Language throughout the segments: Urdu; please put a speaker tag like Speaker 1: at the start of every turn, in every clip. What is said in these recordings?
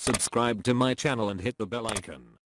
Speaker 1: Subscribe to my channel and hit the bell icon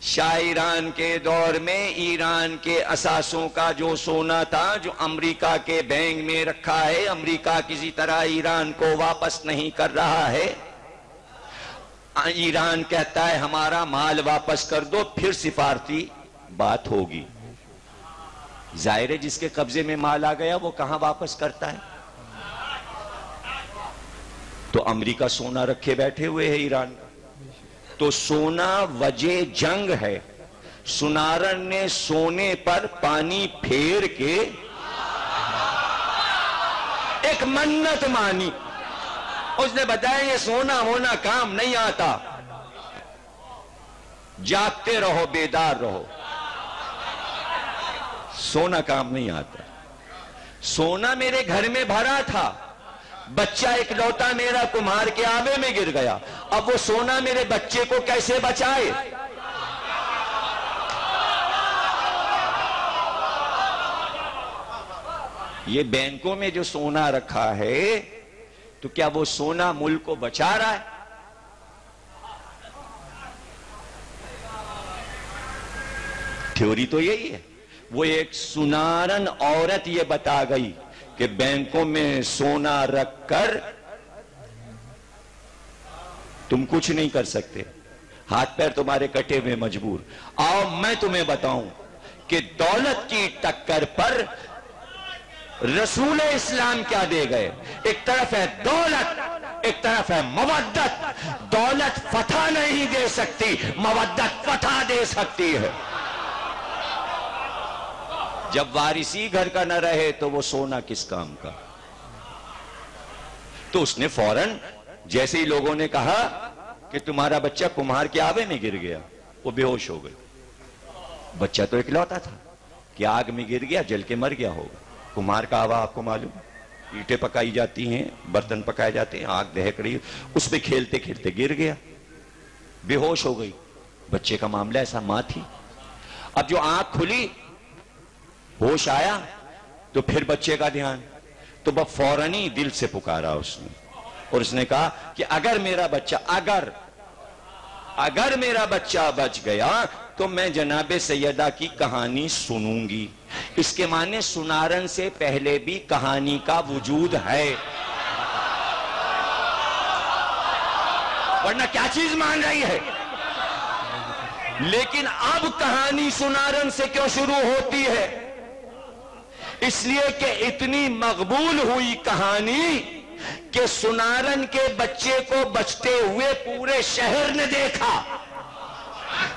Speaker 2: شاہ ایران کے دور میں ایران کے اثاثوں کا جو سونا تھا جو امریکہ کے بینک میں رکھا ہے، امریکہ کسی طرح ایران کو واپس نہیں کر رہا ہے، ایران کہتا ہے ہمارا مال واپس کر دو، پھر سفارتی بات ہوگی۔ ظاہر ہے جس کے قبضے میں مال آ گیا وہ کہاں واپس کرتا ہے؟ تو امریکہ سونا رکھے بیٹھے ہوئے ہے ایران کا، تو سونا وجہ جنگ ہے۔ سنارن نے سونے پر پانی پھیر کے ایک منت مانی، اس نے بتایا یہ سونا ہونا کام نہیں آتا، جاگتے رہو بیدار رہو، سونا کام نہیں آتا۔ سونا میرے گھر میں بھرا تھا، بچہ ایک لوتا میرا کمہار کے آبے میں گر گیا، اب وہ سونا میرے بچے کو کیسے بچائے؟ یہ بینکوں میں جو سونا رکھا ہے تو کیا وہ سونا ملک کو بچا رہا ہے؟ تھیوری تو یہی ہے۔ وہ ایک سنارن عورت یہ بتا گئی کہ بینکوں میں سونا رکھ کر تم کچھ نہیں کر سکتے، ہاتھ پیر تمہارے کٹے ہوئے مجبور۔ آؤ میں تمہیں بتاؤں کہ دولت کی ٹکر پر رسول اسلام کیا دے گئے۔ ایک طرف ہے دولت، ایک طرف ہے مودت۔ دولت فتح نہیں دے سکتی، مودت فتح دے سکتی ہے۔ جب وارثی گھر کا نہ رہے تو وہ سونا کس کام کا؟ تو اس نے فوراً جیسے ہی لوگوں نے کہا کہ تمہارا بچہ کمہار کے آبے میں گر گیا، وہ بے ہوش ہو گئی۔ بچہ تو اکلوتا تھا کہ آگ میں گر گیا، جل کے مر گیا ہوگا۔ کمہار کا آبا آپ کو معلوم، اینٹیں پکائی جاتی ہیں، برتن پکائے جاتے ہیں، آگ دہک رہی، اس پہ کھیلتے کھیلتے گر گیا، بے ہوش ہو گئی۔ بچے کا معاملہ ایسا، ماں تھی۔ اب جو آنکھ کھلی، ہوش آیا تو پھر بچے کا دھیان، تو بس فوراً ہی دل سے پکارا اس نے، اور اس نے کہا کہ اگر میرا بچہ بچ گیا تو میں جناب سیدہ کی کہانی سنوں گی۔ اس کے معنی سنارن سے پہلے بھی کہانی کا وجود ہے، ورنہ کیا چیز مان رہی ہے؟ لیکن اب کہانی سنارن سے کیوں شروع ہوتی ہے؟ اس لیے کہ اتنی مقبول ہوئی کہانی کہ سنارن کے بچے کو بچتے ہوئے پورے شہر نے دیکھا،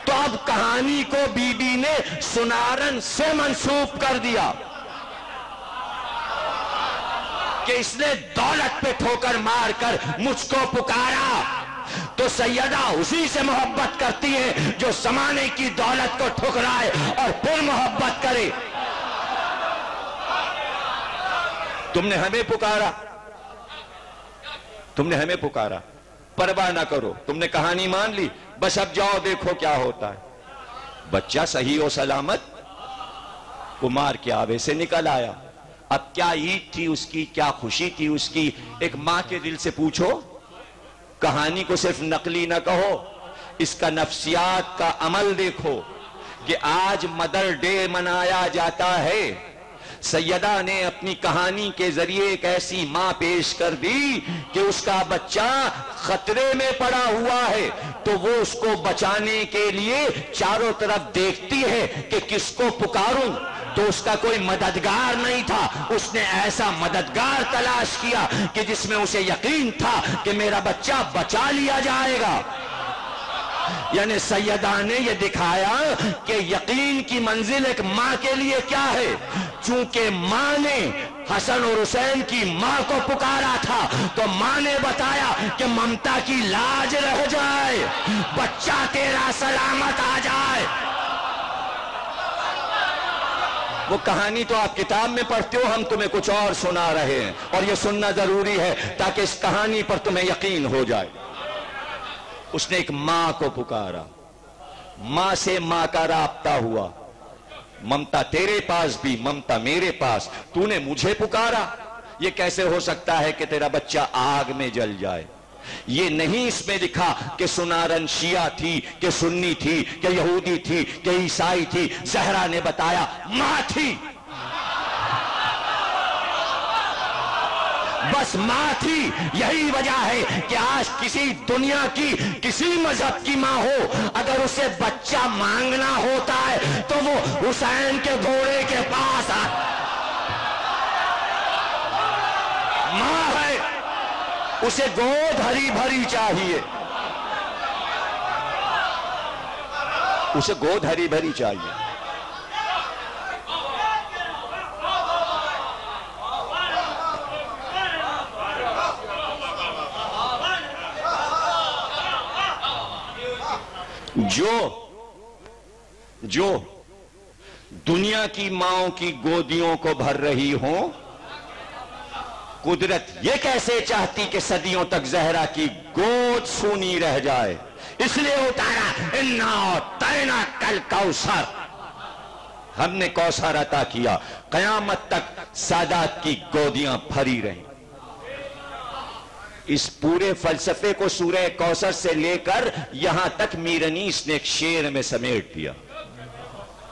Speaker 2: تو اب کہانی کو بی بی نے سنارن سے منسوب کر دیا کہ اس نے دولت پہ ٹھوکر مار کر مجھ کو پکارا۔ تو سیدہ اسی سے محبت کرتی ہے جو زمانے کی دولت کو ٹھکرائے اور پھر محبت کرے۔ تم نے ہمیں پکارا، تم نے ہمیں پکارا، پرواہ نہ کرو، تم نے کہانی مان لی، بس اب جاؤ دیکھو کیا ہوتا ہے۔ بچہ صحیح و سلامت کمار کے آبے سے نکل آیا۔ اب کیا عید تھی اس کی، کیا خوشی تھی اس کی۔ ایک ماں کے دل سے پوچھو، کہانی کو صرف نقلی نہ کہو، اس کا نفسیات کا عمل دیکھو کہ آج مدر ڈے منایا جاتا ہے۔ سیدہ نے اپنی کہانی کے ذریعے ایک ایسی ماں پیش کر دی کہ اس کا بچہ خطرے میں پڑا ہوا ہے، تو وہ اس کو بچانے کے لیے چاروں طرف دیکھتی ہے کہ کس کو پکاروں، تو اس کا کوئی مددگار نہیں تھا۔ اس نے ایسا مددگار تلاش کیا کہ جس میں اسے یقین تھا کہ میرا بچہ بچا لیا جائے گا۔ یعنی سیدہ نے یہ دکھایا کہ یقین کی منزل ایک ماں کے لیے کیا ہے۔ چونکہ ماں نے حسن اور حسین کی ماں کو پکارا تھا تو ماں نے بتایا کہ ممتا کی لاج رہ جائے، بچہ تیرا سلامت آ جائے۔ وہ کہانی تو آپ کتاب میں پڑھتے ہو، ہم تمہیں کچھ اور سنا رہے ہیں، اور یہ سننا ضروری ہے تاکہ اس کہانی پر تمہیں یقین ہو جائے۔ اس نے ایک ماں کو پکارا، ماں سے ماں کا رابطہ ہوا، ممتا تیرے پاس بھی، ممتا میرے پاس، تو نے مجھے پکارا۔ یہ کیسے ہو سکتا ہے کہ تیرا بچہ آگ میں جل جائے؟ یہ نہیں اس میں لکھا کہ سنارن شیعہ تھی کہ سنی تھی کہ یہودی تھی کہ عیسائی تھی. زہرا نے بتایا ماں تھی, بس ماں تھی. یہی وجہ ہے کہ آج کسی دنیا کی کسی مذہب کی ماں ہو, اگر اسے بچہ مانگنا ہوتا ہے تو وہ حسین کے گھوڑے کے پاس ماں ہے, اسے گود ہری بھری چاہیے, اسے گود ہری بھری چاہیے. جو دنیا کی ماؤں کی گودیوں کو بھر رہی ہوں, قدرت یہ کیسے چاہتی کہ صدیوں تک زہرا کی گود سونی رہ جائے, اس لیے اتارا انا اعطینا کل کوثر, ہم نے کوثر عطا کیا, قیامت تک سادات کی گودیاں بھری رہیں. اس پورے فلسفے کو سورہ کوثر سے لے کر یہاں تک میرنیس نے ایک شعر میں سمیٹ دیا,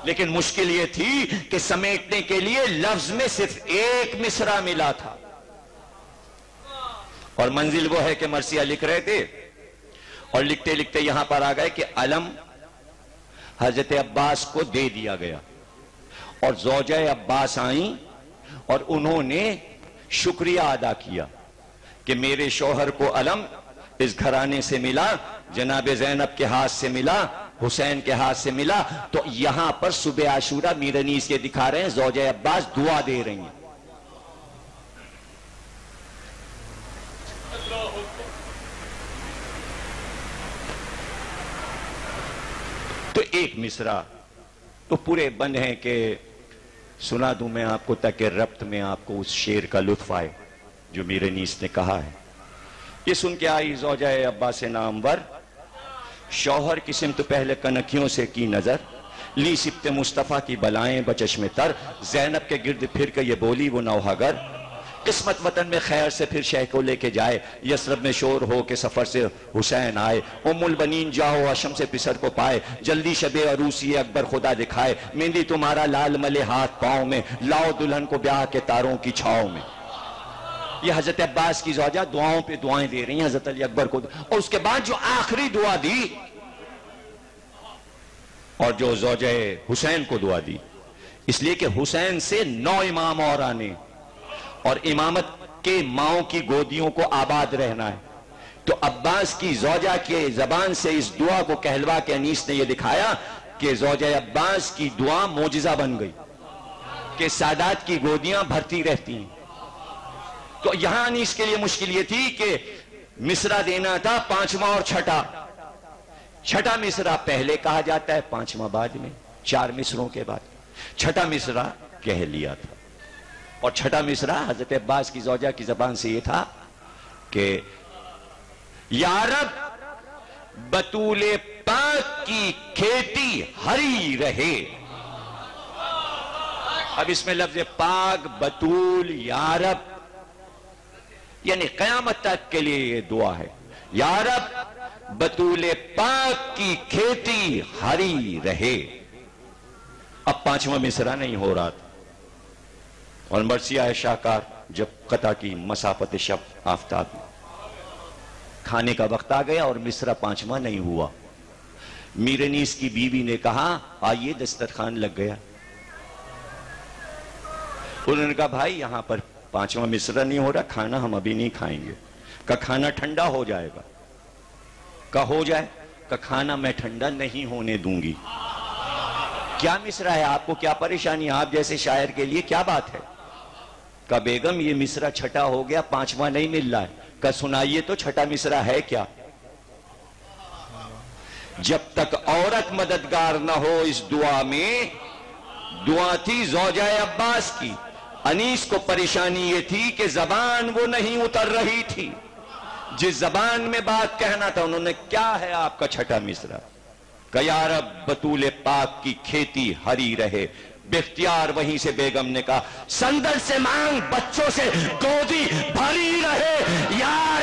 Speaker 2: لیکن مشکل یہ تھی کہ سمیٹنے کے لیے لفظ میں صرف ایک مصرع ملا تھا, اور منزل وہ ہے کہ مرثیہ لکھ رہے تھے اور لکھتے لکھتے یہاں پر آ گئے کہ علم حضرت عباس کو دے دیا گیا, اور زوجہ عباس آئیں اور انہوں نے شکریہ ادا کیا کہ میرے شوہر کو علم اس گھرانے سے ملا, جناب زینب کے ہاتھ سے ملا, حسین کے ہاتھ سے ملا. تو یہاں پر صبح عاشورہ میرنیس یہ دکھا رہے ہیں زوجہ عباس دعا دے رہی ہیں. تو ایک مصرع تو پورے بند ہیں کہ سنا دوں میں آپ کو تاکہ ربط میں آپ کو اس شعر کا لطف آئے جو میرنیس نے کہا ہے. یہ سن کے آئی زوجہ عباس نامور, شوہر کی سمت پہلے کنکھیوں سے کی نظر, لی سبت مصطفیٰ کی بلائیں بچشم تر, زینب کے گرد پھر کے یہ بولی وہ نوحگر, قسمت وطن میں خیر سے پھر شہ کو لے کے جائے, یثرب میں شور ہو کے سفر سے حسین آئے, ام البنین جاؤ اشم سے پسر کو پائے, جلدی شب عروسی اکبر خدا دکھائے, مہندی تمہارا لال ملے ہاتھ پاؤں میں, لاؤ دلہن کو بیاہ کے تاروں کی چھاؤں میں. یہ حضرت عباس کی زوجہ دعاؤں پہ دعائیں دے رہی ہیں حضرت علی اکبر کو, اور اس کے بعد جو آخری دعا دی اور جو زوجہ حسین کو دعا دی, اس لیے کہ حسین سے 9 امام اور آنے اور امامت کے ماؤں کی گودیوں کو آباد رہنا ہے. تو عباس کی زوجہ کے زبان سے اس دعا کو کہلوا کے انیس نے یہ دکھایا کہ زوجہ عباس کی دعا معجزہ بن گئی کہ سادات کی گودیاں بھرتی رہتی ہیں. تو یہاں انیس کے لیے مشکل یہ تھی کہ مصرع دینا تھا 5واں اور چھٹا. چھٹا مصرع پہلے کہا جاتا ہے, 5واں بعد میں, 4 مصروں کے بعد. چھٹا مصرع کہہ لیا تھا, اور چھٹا مصرع حضرت عباس کی زوجہ کی زبان سے یہ تھا کہ یا رب بطول پاک کی کھیتی ہری رہے. اب اس میں لفظ پاک, بطول, یا رب, یعنی قیامت تک کے لیے یہ دعا ہے. یا رب بطول پاک کی کھیتی ہری رہے. اب 5واں مصرع نہیں ہو رہا تھا, اور مرثیہ ہے شاہکار جب قطع کی مسافت شب آفتاب میں, کھانے کا وقت آ گیا اور مصرع 5واں نہیں ہوا. میرنیس کی بیوی نے کہا آئیے دسترخوان لگ گیا. انہوں نے کہا بھائی یہاں پر 5واں مصرع نہیں ہو رہا, کھانا ہم ابھی نہیں کھائیں گے. کہ کھانا ٹھنڈا ہو جائے گا. کہ ہو جائے, کہ کھانا میں ٹھنڈا نہیں ہونے دوں گی. کیا مصرع ہے, آپ کو کیا پریشانی, آپ جیسے شاعر کے لیے کیا بات ہے. کہ بیگم یہ مصرع چھٹا ہو گیا, 5واں نہیں مل رہا ہے. کہ سنائیے تو چھٹا مصرع ہے کیا. جب تک عورت مددگار نہ ہو اس دعا میں, دعا تھی زوجہ عباس کی. انیس کو پریشانی یہ تھی کہ زبان وہ نہیں اتر رہی تھی, جس زبان میں بات کہنا تھا. انہوں نے کیا ہے آپ کا چھٹا مصرع, کہ یا رب بطول پاک کی کھیتی ہری رہے. باختیار وہیں سے بیگم نے کہا سندر سے مانگ بچوں سے گودی بھری رہے. یا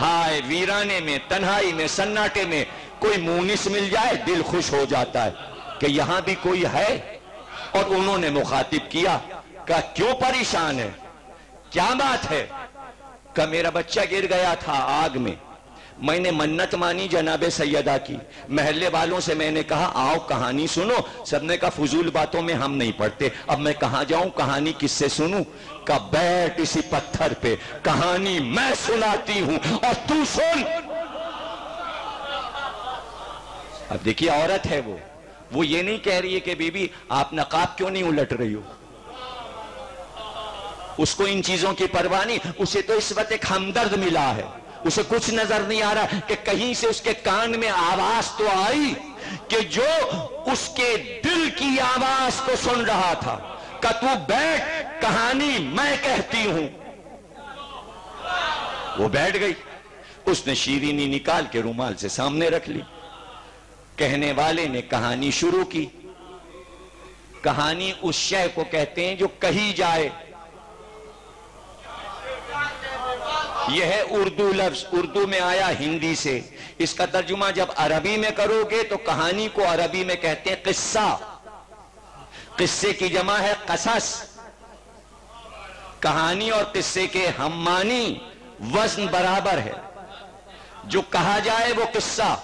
Speaker 2: ہائے ویرانے میں، تنہائی میں، سناٹے میں کوئی مونس مل جائے دل خوش ہو جاتا ہے کہ یہاں بھی کوئی ہے. اور انہوں نے مخاطب کیا، کہا کیوں پریشان ہے، کیا بات ہے؟ کہ میرا بچہ گر گیا تھا آگ میں نے منت مانی جناب سیدہ کی. محلے والوں سے میں نے کہا آؤ کہانی سنو. سب نے کہا فضول باتوں میں ہم نہیں پڑھتے. اب میں کہاں جاؤں، کہانی کس سے سنوں؟ کہ بیٹھ اسی پتھر پہ، کہانی میں سناتی ہوں اور تو سن. اب دیکھیے عورت ہے وہ یہ نہیں کہہ رہی ہے کہ بی بی آپ نقاب کیوں نہیں الٹ رہی ہو. اس کو ان چیزوں کی پرواہ نہیں. اسے تو اس وقت ایک ہمدرد ملا ہے. اسے کچھ نظر نہیں آ رہا کہ کہیں سے اس کے کان میں آواز تو آئی کہ جو اس کے دل کی آواز کو سن رہا تھا. کہ تو بیٹھ کہانی میں کہتی ہوں. وہ بیٹھ گئی. اس نے شیرینی نکال کے رومال سے سامنے رکھ لی. کہنے والے نے کہانی شروع کی. کہانی اس شے کو کہتے ہیں جو کہی جائے. یہ ہے اردو لفظ، اردو میں آیا ہندی سے. اس کا ترجمہ جب عربی میں کرو گے تو کہانی کو عربی میں کہتے ہیں قصہ. قصے کی جمع ہے قصص. کہانی اور قصے کے ہم معنی وزن برابر ہے. جو کہا جائے وہ قصہ،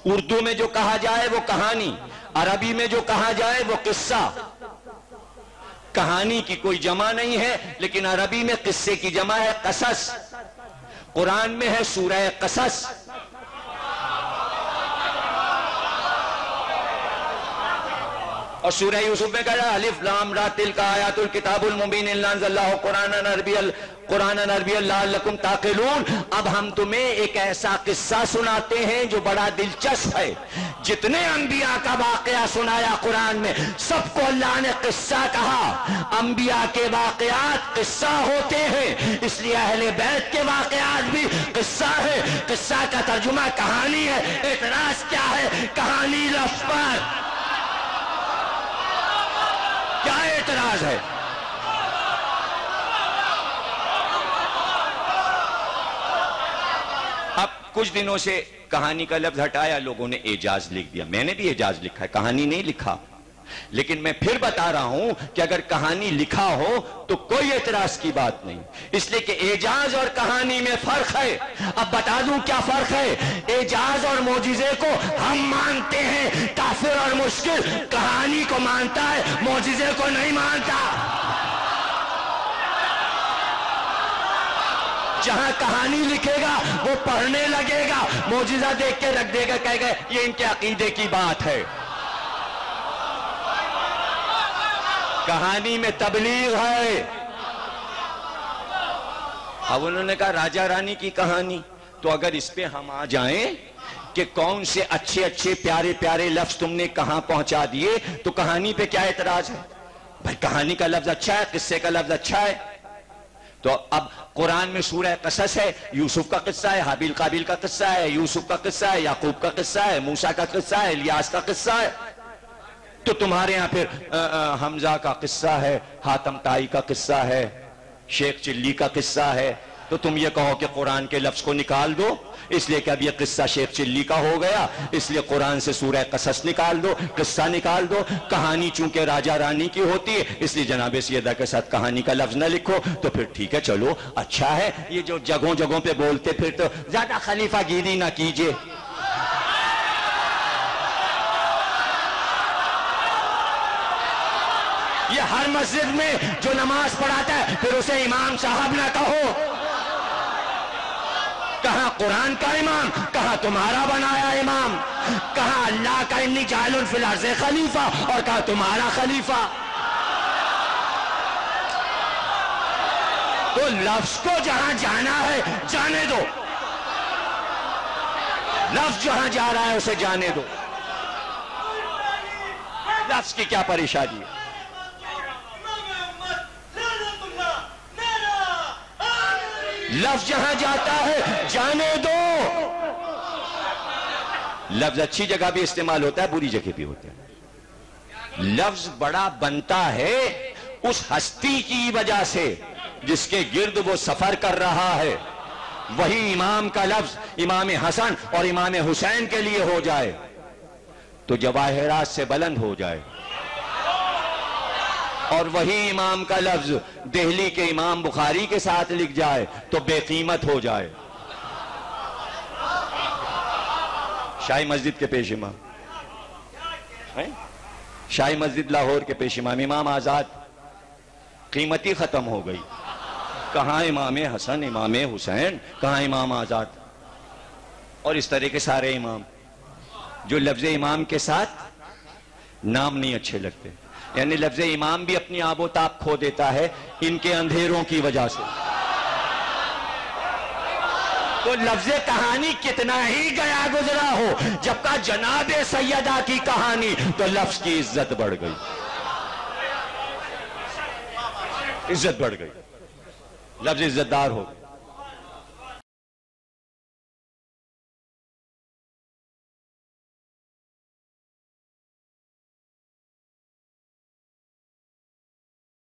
Speaker 2: اردو میں جو کہا جائے وہ کہانی، عربی میں جو کہا جائے وہ قصہ. کہانی کی کوئی جمع نہیں ہے لیکن عربی میں قصے کی جمع ہے قصص. قرآن میں ہے سورہ قصص. اور سورہ یوسف میں کہا الف لام را تلک آیات الکتاب المبین انا انزلناہ قرآنا عربیا لعلکم تعقلون. اب ہم تمہیں ایک ایسا قصہ سناتے ہیں جو بڑا دلچسپ ہے. جتنے انبیاء کا واقعہ سنایا قرآن میں سب کو اللہ نے قصہ کہا. انبیاء کے واقعات قصہ ہوتے ہیں، اس لیے اہل بیت کے واقعات بھی قصہ ہے. قصہ کا ترجمہ کہانی ہے. اعتراض کیا ہے کہانی لفظ پر؟ کیا اعتراض ہے؟ اب کچھ دنوں سے کہانی کا لفظ ہٹایا، لوگوں نے اعجاز لکھ دیا. میں نے بھی اعجاز لکھا ہے، کہانی نہیں لکھا. لیکن میں پھر بتا رہا ہوں کہ اگر کہانی لکھا ہو تو کوئی اعتراض کی بات نہیں، اس لیے کہ اعجاز اور کہانی میں فرق ہے. اب بتا دوں کیا فرق ہے. اعجاز اور معجزے کو ہم مانتے ہیں، کافر اور مشکل کہانی کو مانتا ہے، معجزے کو نہیں مانتا. جہاں کہانی لکھے گا وہ پڑھنے لگے گا، معجزہ دیکھ کے رکھ دے گا، کہے گا یہ ان کے عقیدے کی بات ہے. کہانی میں تبلیغ ہے. اب انہوں نے کہا راجہ رانی کی کہانی. تو اگر اس پہ ہم آ جائیں کہ کون سے اچھے اچھے پیارے پیارے لفظ تم نے کہاں پہنچا دیے تو کہانی پہ کیا اعتراض ہے؟ بھائی کہانی کا لفظ اچھا ہے، قصے کا لفظ اچھا ہے. تو اب قرآن میں سورہ قصص ہے، یوسف کا قصہ ہے، حابیل قابیل کا قصہ ہے، یوسف کا قصہ ہے، یعقوب کا قصہ ہے، موسیٰ کا قصہ ہے، الیاس کا قصہ ہے. تو تمہارے ہاں پھر حمزہ کا قصہ ہے، حاتم طائی کا قصہ ہے، شیخ چلی کا قصہ ہے. تو تم یہ کہو کہ قرآن کے لفظ کو نکال دو، اس لیے کہ اب یہ قصہ شیخ چلی کا ہو گیا، اس لیے قرآن سے سورہ قصص نکال دو، قصہ نکال دو. کہانی چونکہ راجہ رانی کی ہوتی ہے اس لیے جناب سیدہ کے ساتھ کہانی کا لفظ نہ لکھو. تو پھر ٹھیک ہے، چلو اچھا ہے. یہ جو جگہوں جگہوں پہ بولتے پھر تو زیادہ خلیفہ گیری نہ کیجئے. یہ ہر مسجد میں جو نماز پڑھاتا ہے پھر اسے امام صاحب نہ کہو. کہاں قرآن کا امام، کہاں تمہارا بنایا امام، کہاں اللہ کا انی جاعل فی الارض خلیفہ اور کہاں تمہارا خلیفہ. تو لفظ کو جہاں جانا ہے جانے دو، لفظ جہاں جا رہا ہے اسے جانے دو. لفظ کی کیا پریشانی ہے؟ لفظ جہاں جاتا ہے جانے دو. لفظ اچھی جگہ بھی استعمال ہوتا ہے، بری جگہ بھی ہوتا ہے. لفظ بڑا بنتا ہے اس ہستی کی وجہ سے جس کے گرد وہ سفر کر رہا ہے. وہی امام کا لفظ امام حسن اور امام حسین کے لیے ہو جائے تو جواہرات سے بلند ہو جائے، اور وہی امام کا لفظ دہلی کے امام بخاری کے ساتھ لکھ جائے تو بے قیمت ہو جائے۔ شاہی مسجد کے پیش امام، شاہی مسجد لاہور کے پیش امام، امام آزاد، قیمتی ختم ہو گئی۔ کہاں امام حسن، امام حسین، کہاں امام آزاد؟ اور اس طرح کے سارے امام جو لفظ امام کے ساتھ نام نہیں اچھے لگتے، یعنی لفظ امام بھی اپنی آب و تاب کھو دیتا ہے ان کے اندھیروں کی وجہ سے۔ تو لفظ کہانی کتنا ہی گیا گزرا ہو، جب کا جناب سیدہ کی کہانی تو لفظ کی عزت بڑھ گئی، عزت بڑھ گئی، لفظ عزت دار ہو گئی۔